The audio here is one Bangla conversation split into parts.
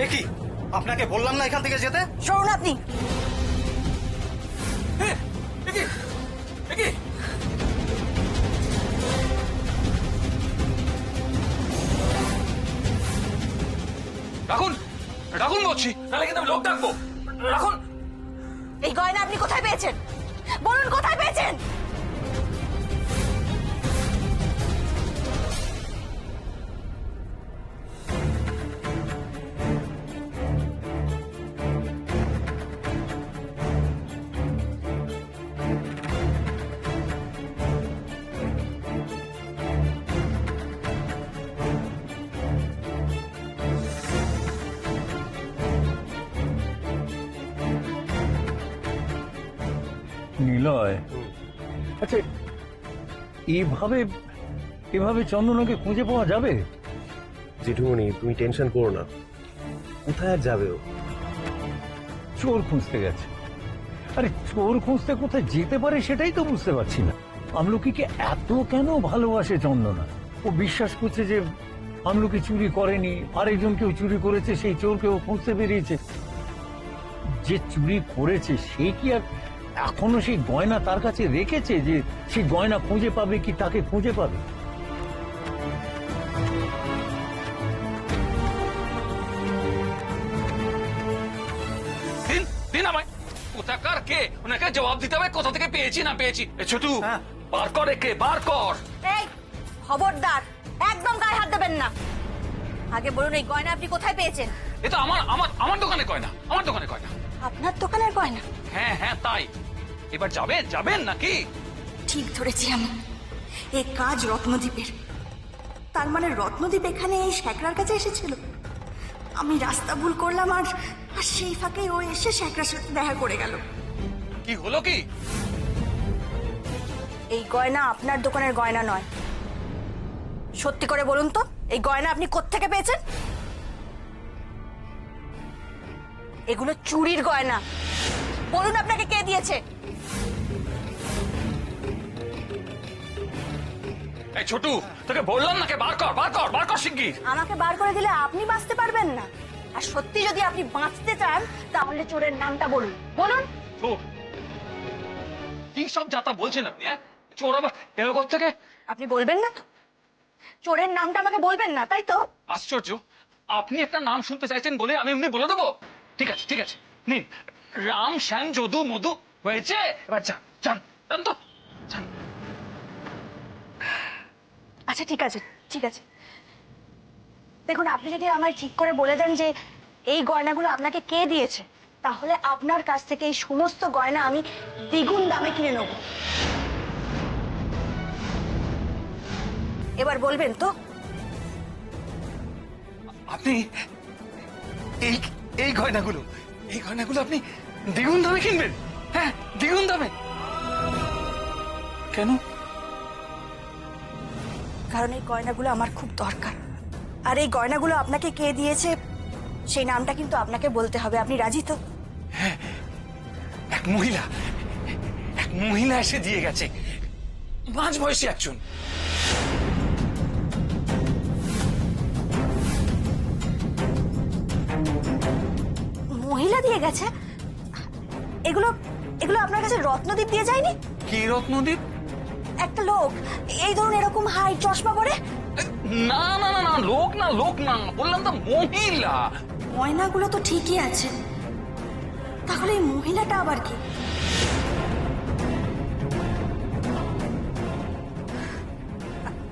এ কি, আপনাকে বললাম না এখান থেকে যেতে? সরুন আপনি। রাখুন রাখুন বলছি, নাহলে কিন্তু আমি লোক ডাকবো। রাখুন। এই গয়না আপনি কোথায় পেয়েছেন? বলুন কোথায় পেয়েছেন? নিলয়, আচ্ছা এইভাবে এভাবে চন্দনাকে খুঁজে পাওয়া যাবে? জেঠুমনি তুমি টেনশন করো না, কোথায় আর যাবে ও? চোর খুঁজতে গেছে। আরে চোর খুঁজতে কোথায় যেতে পারে সেটাই তো বুঝতে পারছি না। আমলকিকে এত কেন ভালোবাসে চন্দনা? ও বিশ্বাস করছে যে আমলকি চুরি করেনি, আরেকজন কেউ চুরি করেছে, সেই চোরকেও খুঁজতে বেরিয়েছে। যে চুরি করেছে সে কি আর এখনো সেই গয়না তার কাছে রেখেছে যে সেই গয়না খুঁজে পাবে কি তাকে খুঁজে পাবে? দিন দিন আমায়, কোথাকার কে ওনাকে জবাব দিতে হবে, কোথা থেকে পেয়েছি না পেয়েছি। এ ছোটু, হ্যাঁ। বার কর একে, বার কর। এই খবরদার, একদম গায়ে হাত দেবেন না। আগে বলুন এই গয়না আপনি কোথায় পেয়েছেন? এ তো আমার আমার আমার দোকানে কয় না, আমার দোকানে কয় না। আপনার দোকানের গয়না? হ্যাঁ হ্যাঁ তাই। এবার যাবেন যাবেন নাকি? ঠিক ধরেছি আমি, এই কাজ রত্নদ্বীপের। তার মানে রত্নদ্বীপ এখানে এই শ্যাকরার কাছে এসেছিল। আমি রাস্তা ভুল করলাম আর আর সেই ফাঁকে ও এসে শ্যাকরার সাথে দেখা করে গেল। কি হলো কি? এই গয়না আপনার দোকানের গয়না নয়। সত্যি করে বলুন তো, এই গয়না আপনি কোত্থেকে পেয়েছেন? এগুলো চুরির গয়না। বলুন আপনাকে কে দিয়েছে? এই ছোটু, তোকে বললাম নাকি বার কর, বার কর, বার কর শিগগির। আমাকে বার করে দিলে আপনি বাঁচতে পারবেন না। আর সত্যি যদি আপনি বাঁচতে চান তাহলে চোরের নামটা বলুন। বলুন। চোর? কি সব যাতা বলছেন আপনি? চোর আবার এরকম থেকে? আপনি বলবেন না তো? চোরের নামটা আমাকে বলবেন না, তাই তো? আশ্চর্য, আপনি একটা নাম শুনতে চাইছেন বলে আমি এমনি বলে দেবো? ঠিক আছে ঠিক আছে, নিন। রাম শ্যাম যদু মধু হয়েছে। এবার যান যান যান তো, যান। আচ্ছা ঠিক আছে, ঠিক আছে। দেখুন, আপনি যদি আমায় ঠিক করে বলে দেন যে এই গয়নাগুলো আপনাকে কে দিয়েছে, তাহলে আপনার কাছ থেকে এই সমস্ত গয়না আমি দ্বিগুণ দামে কিনে নেব। এবার বলবেন তো? আপনি এই এই গয়নাগুলো আপনি দ্বিগুণ দামে কিনবেন? হ্যাঁ, দ্বিগুণ দামে? কেন? কারণ এই গয়নাগুলো আমার খুব দরকার। আর এই গয়নাগুলো আপনাকে কে দিয়েছে সেই নামটা কিন্তু আপনাকে বলতে হবে। আপনি রাজি তো? এক মহিলা এসে দিয়ে গেছে, মাঝ বয়সী একজন। মহিলা দিয়ে গেছে? এগুলো এগুলো আপনার কাছে রত্নদ্বীপ দিয়ে যায়নি? কি রত্নদ্বীপ? একটা লোক, এই ধরুন এরকম হাই চশমা পরে। না না না না, লোক না, বললাম তো মহিলা। গয়নাগুলো তো ঠিকই আছে, তাহলে এই মহিলাটা আবার কি?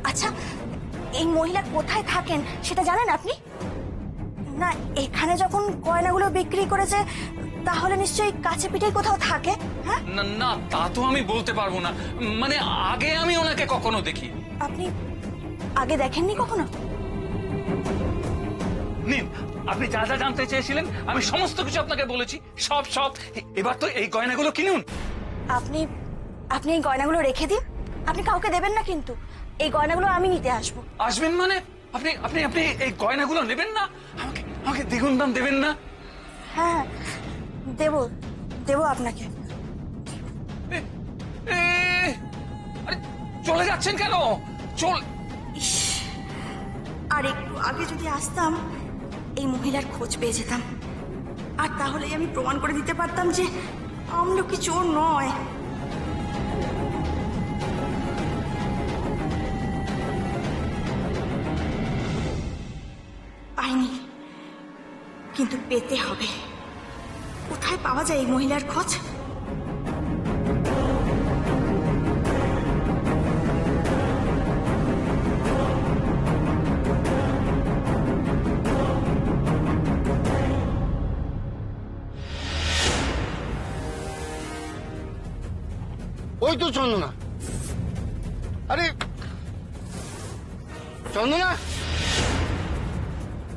আচ্ছা, এই মহিলা কোথায় থাকেন সেটা জানেন আপনি? না, এখানে যখন গয়নাগুলো বিক্রি করেছে তাহলে নিশ্চয়ই কাছে পিঠেই কোথাও থাকে। হ্যাঁ, না না, তা তো আমি বলতে পারবো না। মানে আগে আমি ওনাকে কখনো দেখি। আপনি আগে দেখেননি কখনো? নিন, আপনি যা যা জানতে চেয়েছিলেন আমি সমস্ত কিছু আপনাকে বলেছি, সব সব। এবার তো এই গয়নাগুলো কিনুন। আপনি আপনি এই গয়নাগুলো রেখে দিন। আপনি কাউকে দেবেন না, কিন্তু এই গয়নাগুলো আমি নিতে আসবো। আসবেন মানে? আপনি আপনি আপনি এই গয়নাগুলো নেবেন না? আমাকে আমাকে দ্বিগুণ দাম দেবেন না? হ্যাঁ, দেবো দেবো আপনাকে। এ, এ, আরে চলে যাচ্ছেন কেন? চল। ইস, আর একটু আগে যদি আসতাম এই মহিলার খোঁজ পেয়ে যেতাম, আর তাহলেই আমি প্রমাণ করে দিতে পারতাম যে আমলকি চোর নয়। পাইনি, কিন্তু পেতে হবে। কোথায় পাওয়া যায় এই মহিলার খোঁজ? ওই তো চন্দনা। আরে চন্দনা,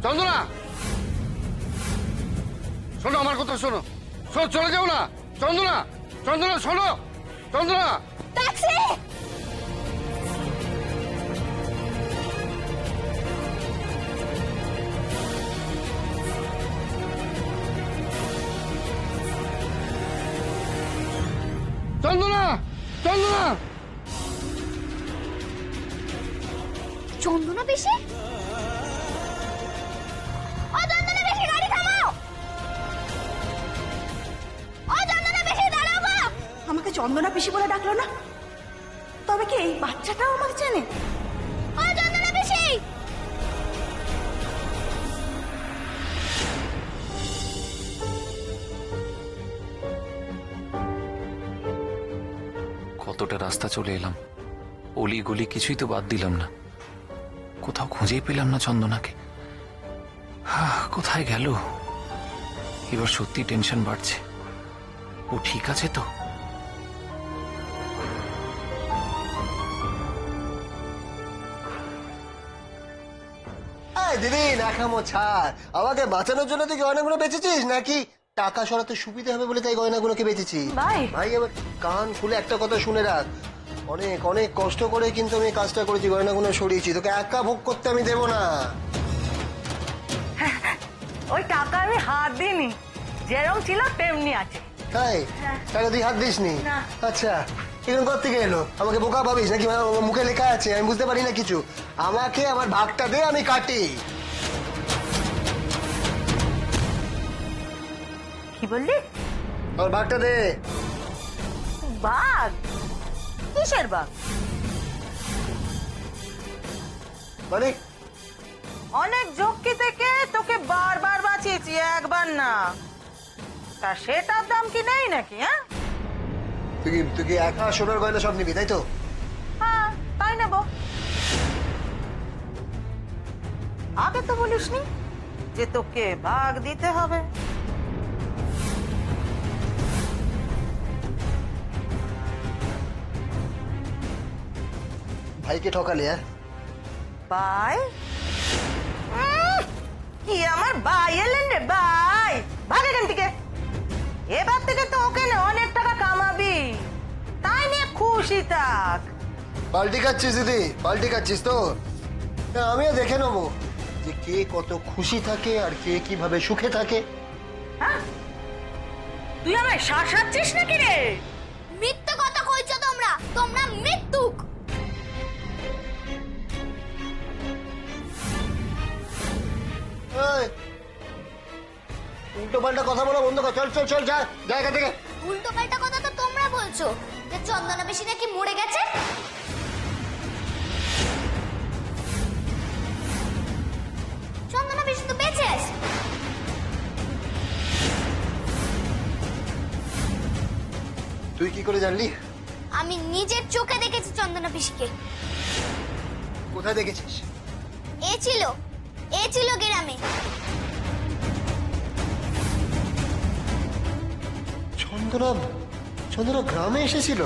চন্দনা, শোনো আমার কথা, শোনো। চলে যাও না চন্দনা, চন্দনা শোনো, চন্দনা। ট্যাক্সি! চন্দনা, চন্দনা। চন্দনা বেশি? ও চন্দনা বেশি, গাড়ি থামাও! ও চন্দনা বেশি, দাঁড়াও গো! আমাকে চন্দনা পিসি বলে ডাকলো না? তবে কি এই বাচ্চাটাও আমাকে চেনে? ও চন্দনা বেশি! কতটা রাস্তা চলে এলাম, অলি গলি কিছুই তো বাদ দিলাম না, কোথাও খুঁজেই পেলাম না চন্দনাকে। কোথায় গেল? এবার সত্যি টেনশন বাড়ছে। ও ঠিক আছে তো? দিদি নাকামো ছাড়, আমাকে বাঁচানোর জন্য তুই গয়নাগুলো বেচেছিস নাকি টাকা সরাতে সুবিধা হবে বলে তাই গয়নাগুলোকে বেচেছি? ভাই এবার কান খুলে একটা কথা শুনে রাখ, অনেক অনেক কষ্ট করে কিন্তু আমি কাজটা করেছি, গয়নাগুলো সরিয়েছি, তোকে একা ভোগ করতে আমি দেবো না। ওই টাকা আমি হাত দিইনি, যেরকম ছিল তেমনি আছে। তাই টাকা তুই হাত দিস নি? না। আচ্ছা, এরকম কর থেকে এলো? আমাকে বোকা ভাবিস নাকি? আমার মুখে লেখা আছে, আমি বুঝতে পারি না কিছু? আমাকে আমার ভাগটা দে, আমি কাটি। কি বললি? আমার ভাগটা দে। বাঘ? কিসের বাঘ? মানে অনেক ঝক্কি থেকে তোকে বারবার বাঁচিয়েছি, একবার না। তা সেটার দাম কি নেই নাকি? হ্যাঁ তুই কি একা সোনার গয়না সব নিবি, তাই তো? হ্যাঁ, তাই নেব। আগে তো বলিসনি যে তোকে ভাগ দিতে হবে। ভাইকে ঠকালি? হ্যাঁ ভাই? কি আমার ভাই এলেন রে? ভাই ভাগ এখান থেকে। এবার থেকে তো ওকে না অনেক টাকা কামাবি, তাই নিয়ে খুশি থাক। পাল্টি খাচ্ছিস দিদি, পাল্টি খাচ্ছিস তো? না, আমিও দেখে নেবো যে কে কত খুশি থাকে আর কে কিভাবে সুখে থাকে। হ্যাঁ, তুই আমায় শাসাচ্ছিস নাকি রে? মিথ্যে কথা কইছো তোমরা, তোমরা মিথ্যুক। উল্টো পাল্টা কথা বলা বন্ধ কর, চল চল চল, যা জায়গা থেকে। উল্টো পাল্টা কথা তো তোমরা বলছো, যে চন্দনা বেশি নাকি মরে গেছে। চন্দনা বেশি তো বেঁচে আছে। তুই কি করে জানলি? আমি নিজের চোখে দেখেছি চন্দনা পিসিকে। কোথায় দেখেছিস? এ ছিল গ্রামে। চন্দনা চন্দনা গ্রামে এসেছিল?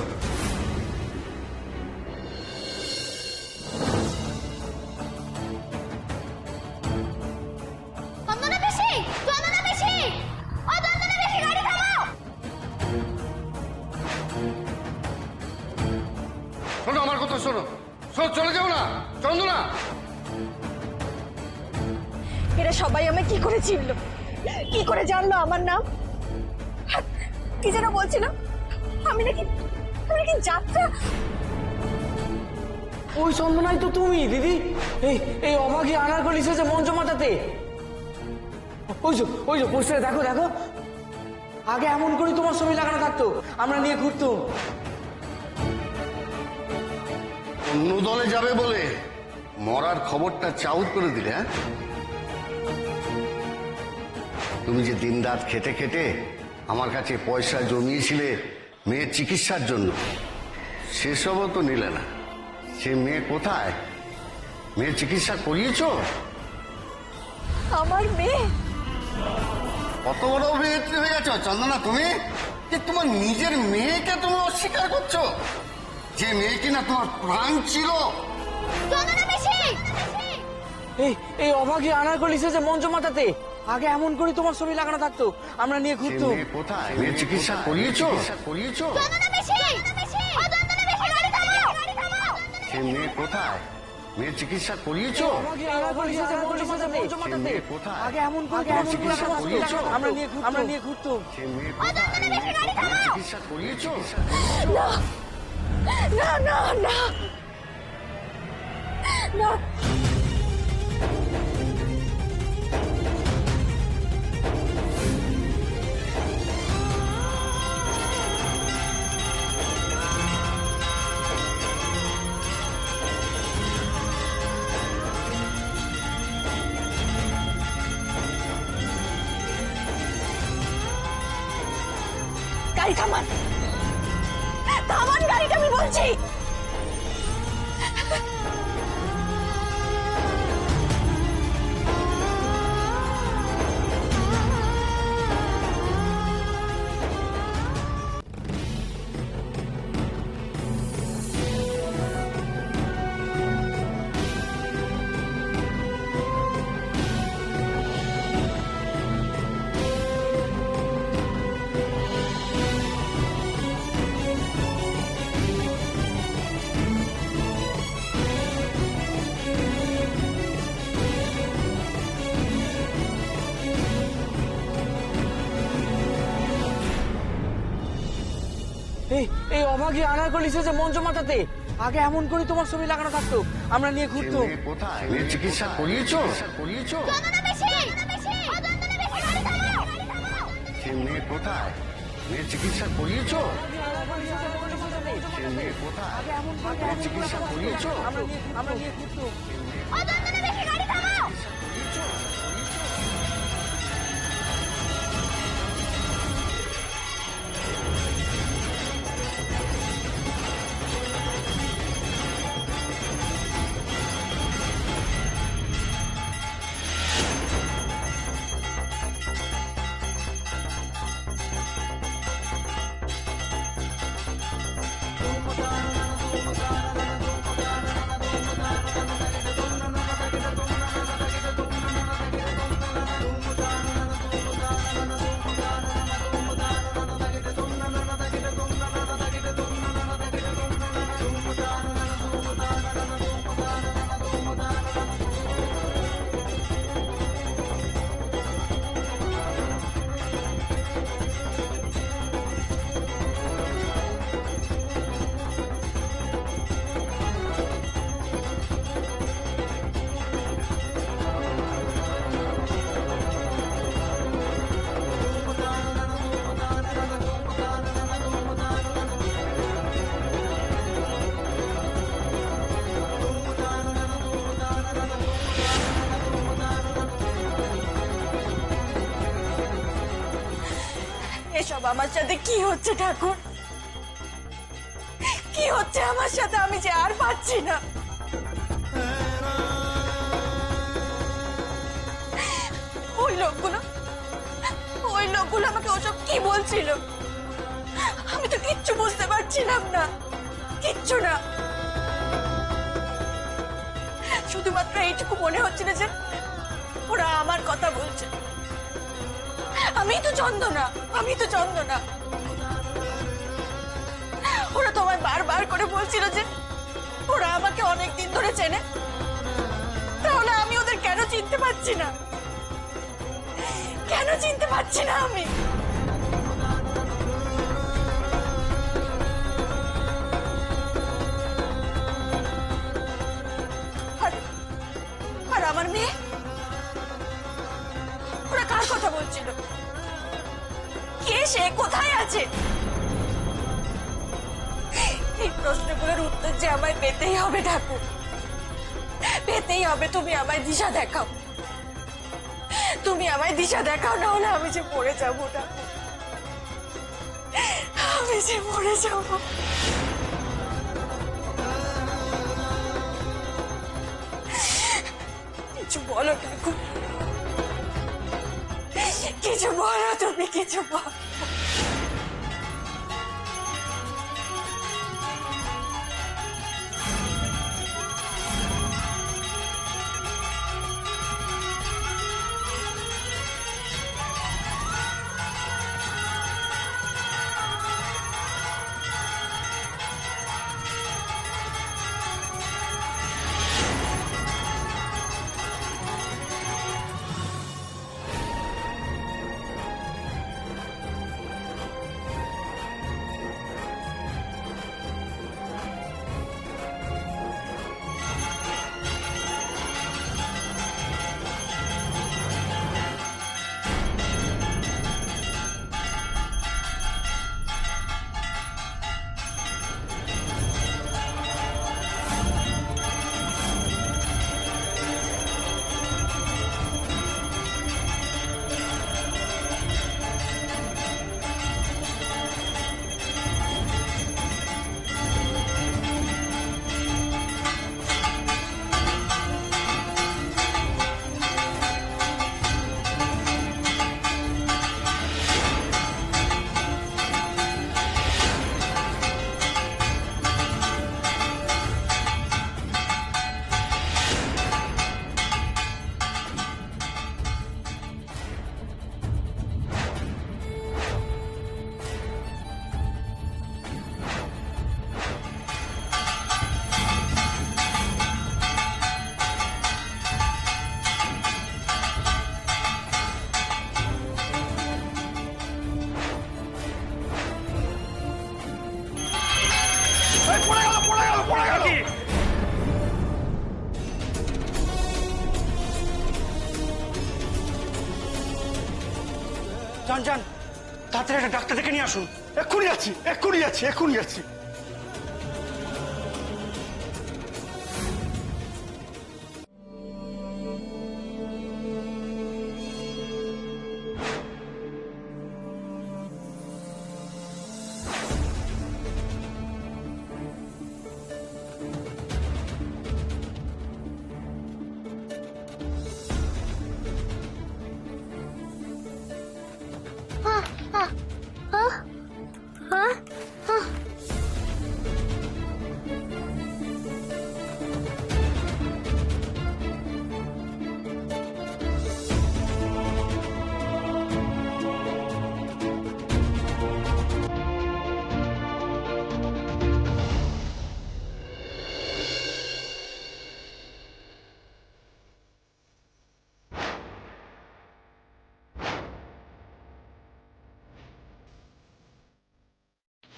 চন্দনা পিসি, চন্দনা পিসি, ও চন্দনা পিসি, গাড়ি থামাও! শোনো আমার কথা, শোনো। চলে যাও না চন্দনা। এরা সবাই আমি কি করে চিনলো, কি করে জানলো আমার নাম? কি যেন বলছিল, আমি নাকি যাত্রা। ওই চন্দনাই তো তুমি দিদি, এই এই অভাগী আনারকলি এসেছে মঞ্চ মাতাতে। ওই যে পোস্টারে দেখো দেখো, আগে এমন করে তোমার ছবি লাগানো থাকতো, আমরা নিয়ে ঘুরতাম। অন্য দলে যাবে বলে মরার খবরটা চাউর করে দিলে, হ্যাঁ? তুমি যে দিনরাত খেটে খেটে আমার কাছে পয়সা জমিয়েছিলে মেয়ের চিকিৎসার জন্য, সেসবও তো নিলে না। সে মেয়ে কোথায়? মেয়ের চিকিৎসা করিয়েছো? আমার মেয়ে? কত বড় অভিনেত্রী হয়ে গেছো চন্দনা তুমি, যে তোমার নিজের মেয়েকে তুমি অস্বীকার করছো, যে মেয়ে কিনা তোমার প্রাণ ছিল। চন্দনা বেশি এই অভাগী আনারকলিসে যে মঞ্চ মাথাতে আগে এমন করে তোমার ছবি লাগানো থাকতো, আমরা নিয়ে সে ঘুরতাম। মেয়ে কোথায়? মেয়ের চিকিৎসা করিয়েছো? চন্দনা বেশি ও চন্দনা বেশি গাড়ি থামাও সে মেয়ে কোথায়? মেয়ের চিকিৎসা করিয়েছো? অভাগী আনারকলিসে যে মঞ্চ মাথাতে সে মেয়ে কোথায়? আগে এমন করে তোমার ছবি লাগানো, আমরা নিয়ে ঘুরতাম। সে মেয়ে কোথায়? মেয়ের চিকিৎসা করিয়েছো? না না না না, গাড়ি থামান, থামান গাড়িটা, আমি বলছি। এই অভাগী আনারকলিসে যে মঞ্চ মাথাতে আগে এমন করে তোমার ছবি লাগানো থাকতো, আমরা নিয়ে সে ঘুরতাম। মেয়ে কোথায়? মেয়ের চিকিৎসা করিয়েছো? চন্দনা বেশি ও চন্দনা বেশি গাড়ি থামাও সে মেয়ে কোথায়? মেয়ের চিকিৎসা করিয়েছো? সে মেয়ে কোথায়? মেয়ের চিকিৎসা করিয়েছো? আমরা নিয়ে ঘুরতাম। ও চন্দনা বেশি গাড়ি থামাও এসব আমার সাথে কি হচ্ছে ঠাকুর? কি হচ্ছে আমার সাথে? আমি যে আর পারছি না। ওই লোকগুলো আমাকে ওসব কি বলছিল? আমি তো কিচ্ছু বুঝতে পারছিলাম না, কিচ্ছু না। শুধুমাত্র এইটুকু মনে হচ্ছিল যে ওরা আমার কথা বলছে। আমি তো চন্দনা। ওরা তো আমায় বারবার করে বলছিল যে ওরা আমাকে অনেকদিন ধরে চেনে, তাহলে আমি ওদের কেন চিনতে পারছি না? আমি আর আমার মেয়ে, ওরা কার বলছিল। কে সে, কোথায় আছে? এই প্রশ্নগুলোর উত্তর যে আমায় পেতেই হবে ঠাকুর, পেতেই হবে। তুমি আমায় দিশা দেখাও, তুমি আমায় দিশা দেখাও, না হলে আমি যে মরে যাবো ঠাকুর, আমি যে মরে যাবো। কিছু বলো ঠাকুর, কিছু বলো, তুমি কিছু বলো। যান যান, তাড়াতাড়ি একটা ডাক্তার ডেকে নিয়ে আসুন। এক্ষুনি যাচ্ছি, এক্ষুনি যাচ্ছি, এক্ষুনি যাচ্ছি।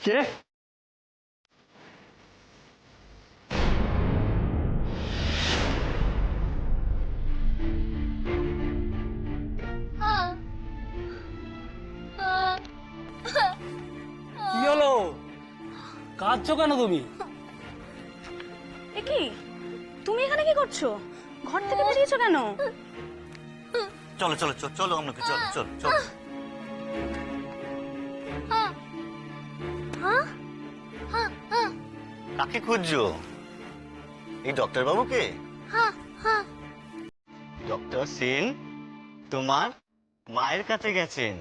কে? কি হলো, কাঁদছো কেন তুমি? কি তুমি এখানে কি করছো? ঘর থেকে বেরিয়েছো কেন? চলো চলো চলো চলো আমাকে চলো চলো চলো। কাকে খুঁজছো? এই ডক্টর বাবুকে? ডক্টর সেন তোমার মায়ের কাছে গেছেন।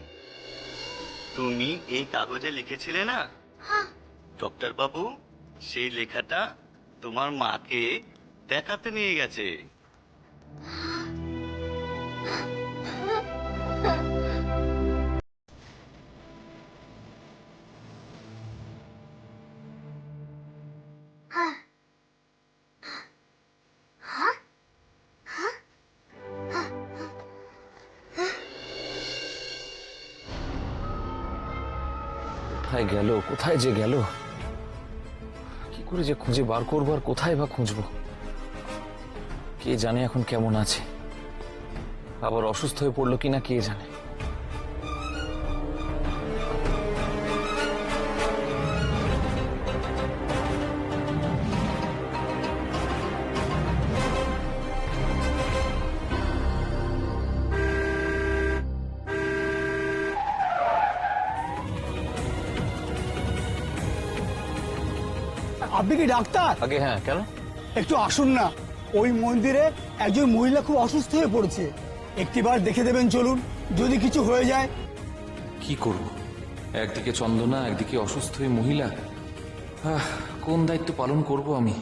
তুমি এই কাগজে লিখেছিলে না ডক্টর বাবু, সেই লেখাটা তোমার মাকে দেখাতে নিয়ে গেছে। কোথায় গেল, কোথায় যে গেল, কি করে যে খুঁজে বার করবো, আর কোথায় বা খুঁজবো? কে জানে এখন কেমন আছে, আবার অসুস্থ হয়ে পড়লো কিনা কে জানে। আপনি কি ডাক্তার? আগে হ্যাঁ, কেন? একটু আসুন না, ওই মন্দিরে একজন মহিলা খুব অসুস্থ হয়ে পড়েছে, একটিবার দেখে দেবেন চলুন, যদি কিছু হয়ে যায়। কি করব? একদিকে চন্দনা, একদিকে অসুস্থ হয়ে মহিলা। কোন দায়িত্ব পালন করব আমি?